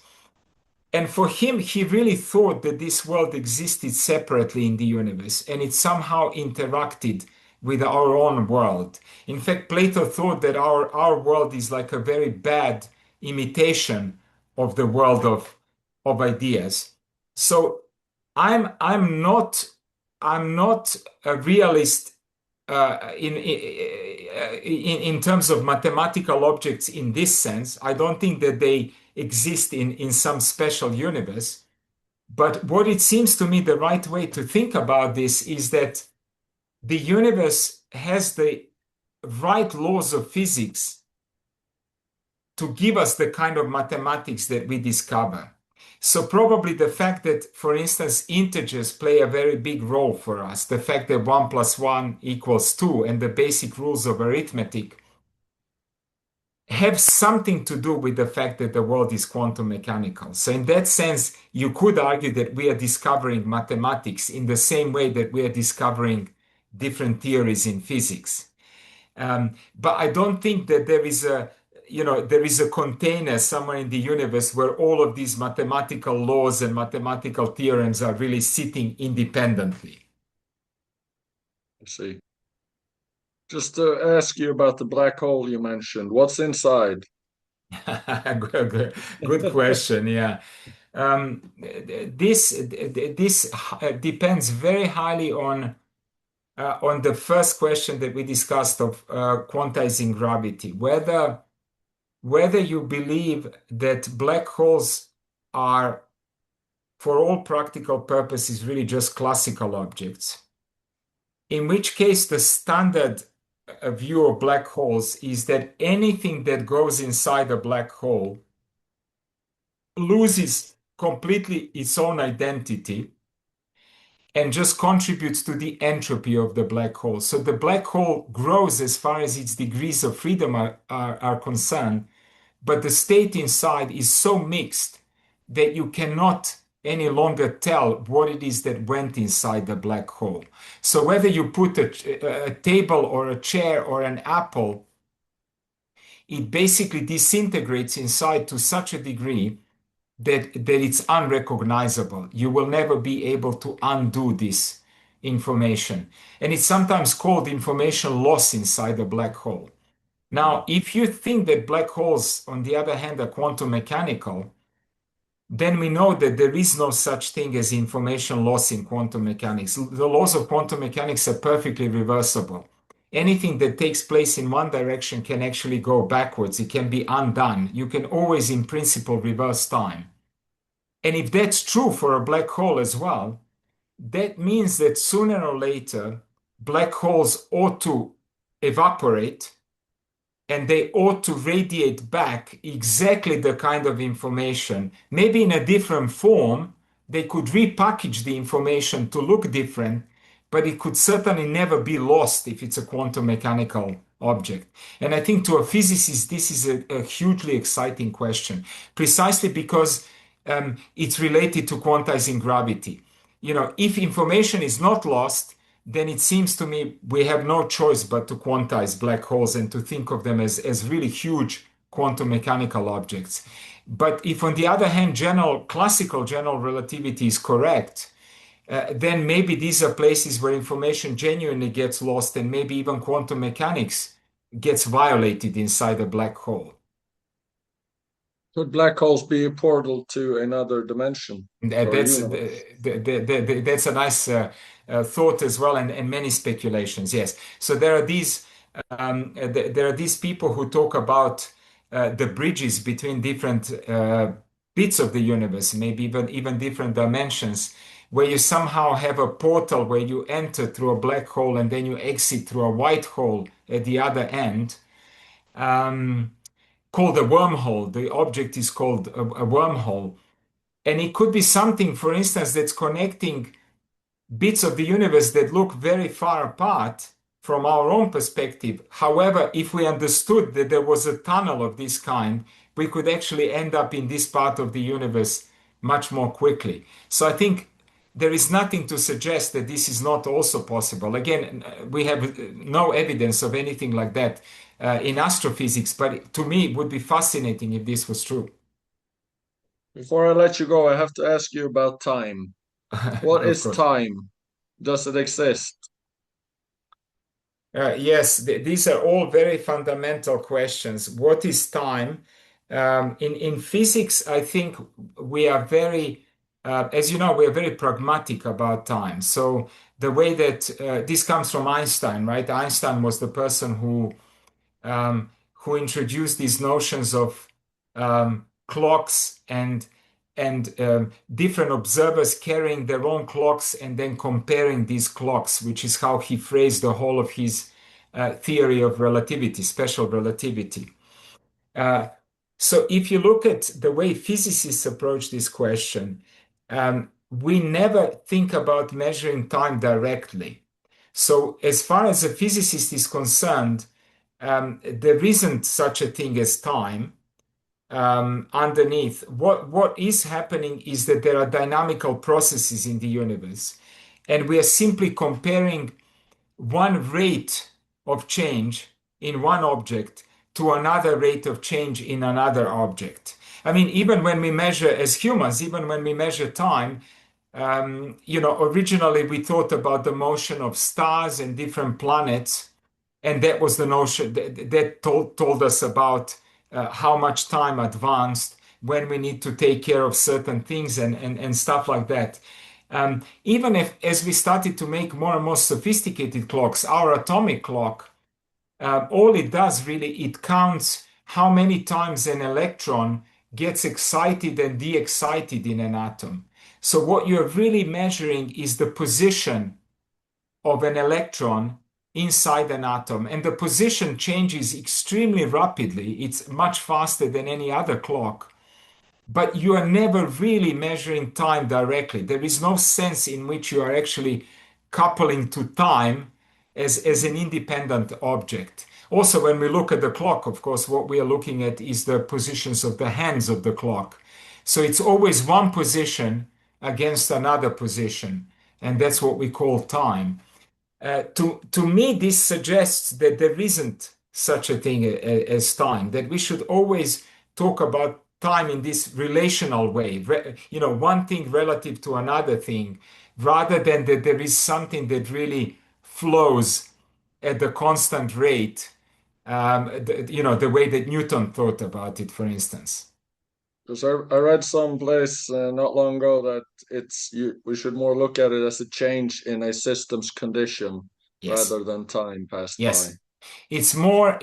Speaker 2: And for him, he really thought that this world existed separately in the universe and it somehow interacted with our own world. In fact, Plato thought that our world is like a very bad imitation of the world of ideas. So I'm not a realist in terms of mathematical objects in this sense. I don't think that they exist in some special universe. But what it seems to me the right way to think about this is that the universe has the right laws of physics to give us the kind of mathematics that we discover. So probably the fact that, for instance, integers play a very big role for us, the fact that 1 plus 1 equals 2 and the basic rules of arithmetic have something to do with the fact that the world is quantum mechanical. So in that sense, you could argue that we are discovering mathematics in the same way that we are discovering different theories in physics. But I don't think that there is a container somewhere in the universe where all of these mathematical laws and mathematical theorems are really sitting independently.
Speaker 1: I see. Just to ask you about the black hole you mentioned, what's inside?
Speaker 2: Good question. Yeah. This depends very highly on the first question that we discussed of quantizing gravity, whether you believe that black holes are, for all practical purposes, really just classical objects, in which case the standard view of black holes is that anything that goes inside a black hole loses completely its own identity and just contributes to the entropy of the black hole. So the black hole grows as far as its degrees of freedom are concerned, but the state inside is so mixed that you cannot any longer tell what it is that went inside the black hole. So whether you put a table or a chair or an apple, it basically disintegrates inside to such a degree that it's unrecognizable. You will never be able to undo this information. And it's sometimes called information loss inside a black hole. Now, if you think that black holes, on the other hand, are quantum mechanical, then we know that there is no such thing as information loss in quantum mechanics. The laws of quantum mechanics are perfectly reversible. Anything that takes place in one direction can actually go backwards. It can be undone. You can always, in principle, reverse time. And if that's true for a black hole as well, that means that sooner or later, black holes ought to evaporate and they ought to radiate back exactly the kind of information, maybe in a different form. They could repackage the information to look different, but it could certainly never be lost if it's a quantum mechanical object. And I think to a physicist, this is a hugely exciting question, precisely because it's related to quantizing gravity. If information is not lost, then it seems to me we have no choice but to quantize black holes and to think of them as really huge quantum mechanical objects. But if, on the other hand, classical general relativity is correct, then maybe these are places where information genuinely gets lost and maybe even quantum mechanics gets violated inside a black hole.
Speaker 1: Could black holes be a portal to another dimension
Speaker 2: That-
Speaker 1: or
Speaker 2: That's
Speaker 1: universe?
Speaker 2: that's a nice thought as well, and many speculations. Yes. So there are these people who talk about the bridges between different bits of the universe, maybe even different dimensions, where you somehow have a portal where you enter through a black hole and then you exit through a white hole at the other end. Um, Called a wormhole. The object is called a wormhole. And it could be something, for instance, that's connecting bits of the universe that look very far apart from our own perspective. However, if we understood that there was a tunnel of this kind, we could actually end up in this part of the universe much more quickly. So I think there is nothing to suggest that this is not also possible. Again, we have no evidence of anything like that in astrophysics, but to me, it would be fascinating if this was true.
Speaker 1: Before I let you go, I have to ask you about time. What
Speaker 2: Of
Speaker 1: is
Speaker 2: course.
Speaker 1: time? Does it exist?
Speaker 2: Yes, these are all very fundamental questions. What is time? In physics, I think we are very, as you know, we are very pragmatic about time. So the way that this comes from Einstein, right? Einstein was the person who introduced these notions of clocks and different observers carrying their own clocks and then comparing these clocks, which is how he phrased the whole of his theory of relativity, special relativity. Uh, so if you look at the way physicists approach this question, we never think about measuring time directly. So as far as a physicist is concerned, there isn't such a thing as time underneath. What is happening is that there are dynamical processes in the universe, and we are simply comparing one rate of change in one object to another rate of change in another object. I mean, even when we measure as humans, even when we measure time, originally we thought about the motion of stars and different planets, and that was the notion that told us about how much time advanced when we need to take care of certain things and stuff like that. Even if, as we started to make more and more sophisticated clocks, our atomic clock, all it does really, it counts how many times an electron gets excited and de-excited in an atom. So what you're really measuring is the position of an electron inside an atom, and the position changes extremely rapidly. It's much faster than any other clock, but you are never really measuring time directly. There is no sense in which you are actually coupling to time as an independent object. Also, when we look at the clock, of course, what we are looking at is the positions of the hands of the clock. So it's always one position against another position, and that's what we call time. To me, this suggests that there isn't such a thing as time, that we should always talk about time in this relational way, one thing relative to another thing, rather than that there is something that really flows at the constant rate, the way that Newton thought about it, for instance.
Speaker 1: Because I read someplace not long ago that we should more look at it as a change in a system's condition
Speaker 2: Yes,
Speaker 1: rather than time passed by.
Speaker 2: yes. It's more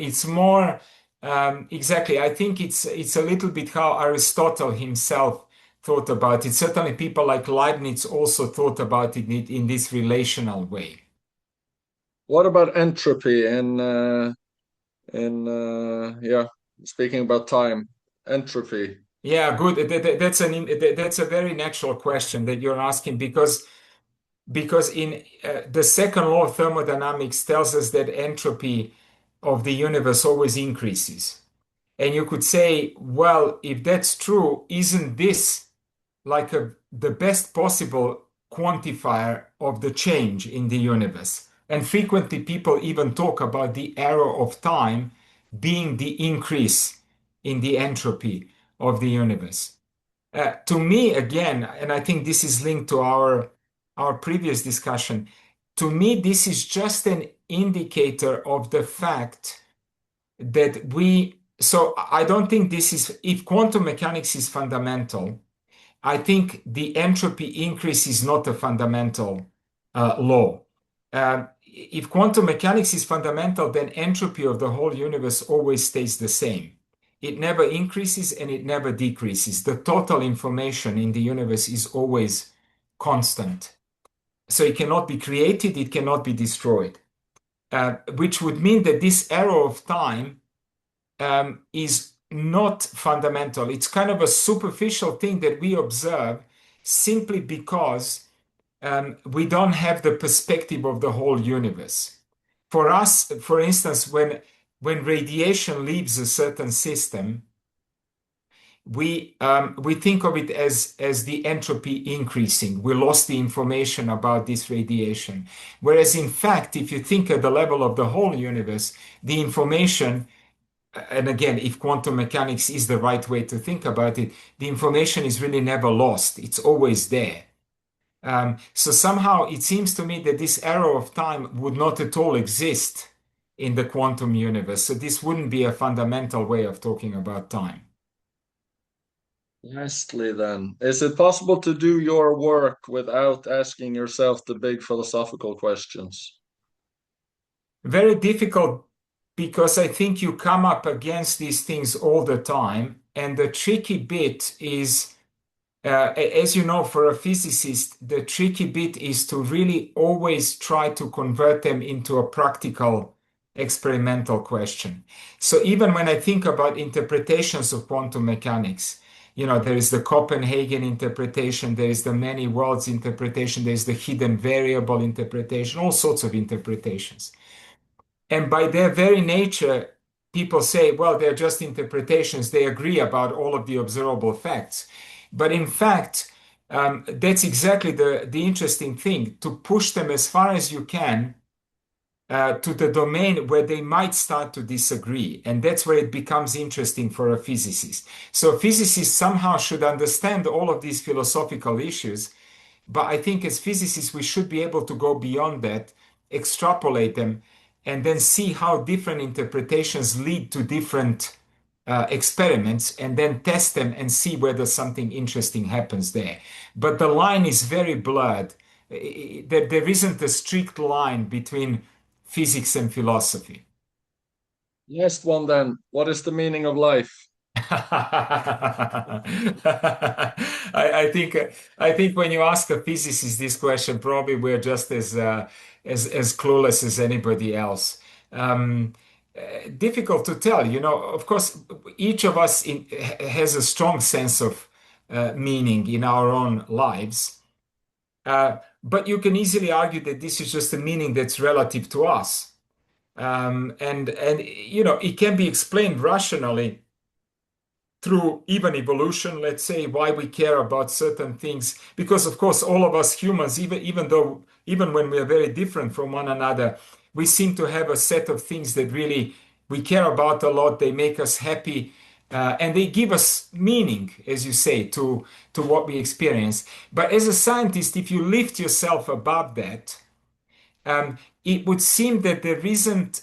Speaker 2: exactly. I think it's a little bit how Aristotle himself thought about it. Certainly, people like Leibniz also thought about it in this relational way.
Speaker 1: What about entropy yeah, speaking about time, entropy.
Speaker 2: Yeah, good. That's a very natural question that you're asking because in the second law of thermodynamics tells us that entropy of the universe always increases. And you could say, well, if that's true, isn't this like the best possible quantifier of the change in the universe? And frequently people even talk about the arrow of time being the increase in the entropy of the universe. To me, again, and I think this is linked to our previous discussion, to me, this is just an indicator of the fact that so I don't think this is, if quantum mechanics is fundamental, I think the entropy increase is not a fundamental law. If quantum mechanics is fundamental, then entropy of the whole universe always stays the same. It never increases and it never decreases. The total information in the universe is always constant. So it cannot be created, it cannot be destroyed, which would mean that this arrow of time is not fundamental. It's kind of a superficial thing that we observe simply because we don't have the perspective of the whole universe. For us, for instance, when radiation leaves a certain system, we think of it as the entropy increasing. We lost the information about this radiation. Whereas in fact, if you think at the level of the whole universe, the information, and again, if quantum mechanics is the right way to think about it, the information is really never lost. It's always there. So somehow it seems to me that this arrow of time would not at all exist in the quantum universe. So this wouldn't be a fundamental way of talking about time.
Speaker 1: Lastly, then, is it possible to do your work without asking yourself the big philosophical questions?
Speaker 2: Very difficult because I think you come up against these things all the time. And the tricky bit is, as you know, for a physicist, the tricky bit is to really always try to convert them into a practical experimental question. So even when I think about interpretations of quantum mechanics, there is the Copenhagen interpretation, there is the many worlds interpretation, there is the hidden variable interpretation, all sorts of interpretations. And by their very nature, people say, well, they're just interpretations. They agree about all of the observable facts. But in fact, that's exactly the interesting thing, to push them as far as you can to the domain where they might start to disagree. And that's where it becomes interesting for a physicist. So physicists somehow should understand all of these philosophical issues. But I think as physicists, we should be able to go beyond that, extrapolate them, and then see how different interpretations lead to different experiments, and then test them and see whether something interesting happens there. But the line is very blurred. There isn't a strict line between physics and philosophy.
Speaker 1: Last one, then. What is the meaning of life?
Speaker 2: I think when you ask a physicist this question, probably we're just as clueless as anybody else. Um, Difficult to tell. Of course, each of us has a strong sense of meaning in our own lives. But you can easily argue that this is just a meaning that's relative to us. And it can be explained rationally through even evolution, let's say, why we care about certain things. Because of course, all of us humans, even when we are very different from one another, we seem to have a set of things that really we care about a lot. They make us happy, and they give us meaning, as you say, to what we experience. But as a scientist, if you lift yourself above that, it would seem that there isn't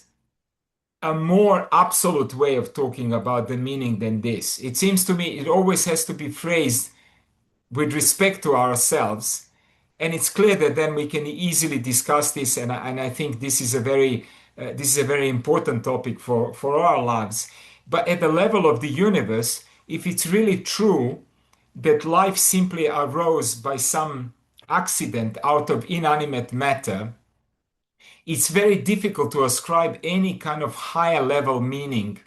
Speaker 2: a more absolute way of talking about the meaning than this. It seems to me it always has to be phrased with respect to ourselves. And it's clear that then we can easily discuss this. And I think this is a very important topic for our lives. But at the level of the universe, if it's really true that life simply arose by some accident out of inanimate matter, it's very difficult to ascribe any kind of higher level meaning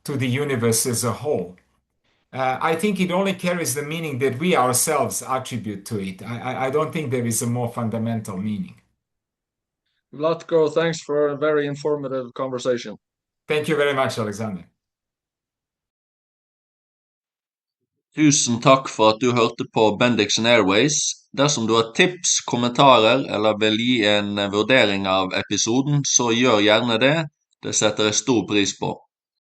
Speaker 2: to the universe as a whole. I think it only carries the meaning that we ourselves attribute to it. I don't think there is a more fundamental meaning.
Speaker 1: Vlatko, thanks for a very informative conversation.
Speaker 2: Thank you very much, Alexander.
Speaker 1: Tusen takk for at du hørte på Bendiksen Airways. Dersom du har tips, kommentarer eller vil gi en vurdering av episoden, så gjør gjerne det. Det setter jeg stor pris på.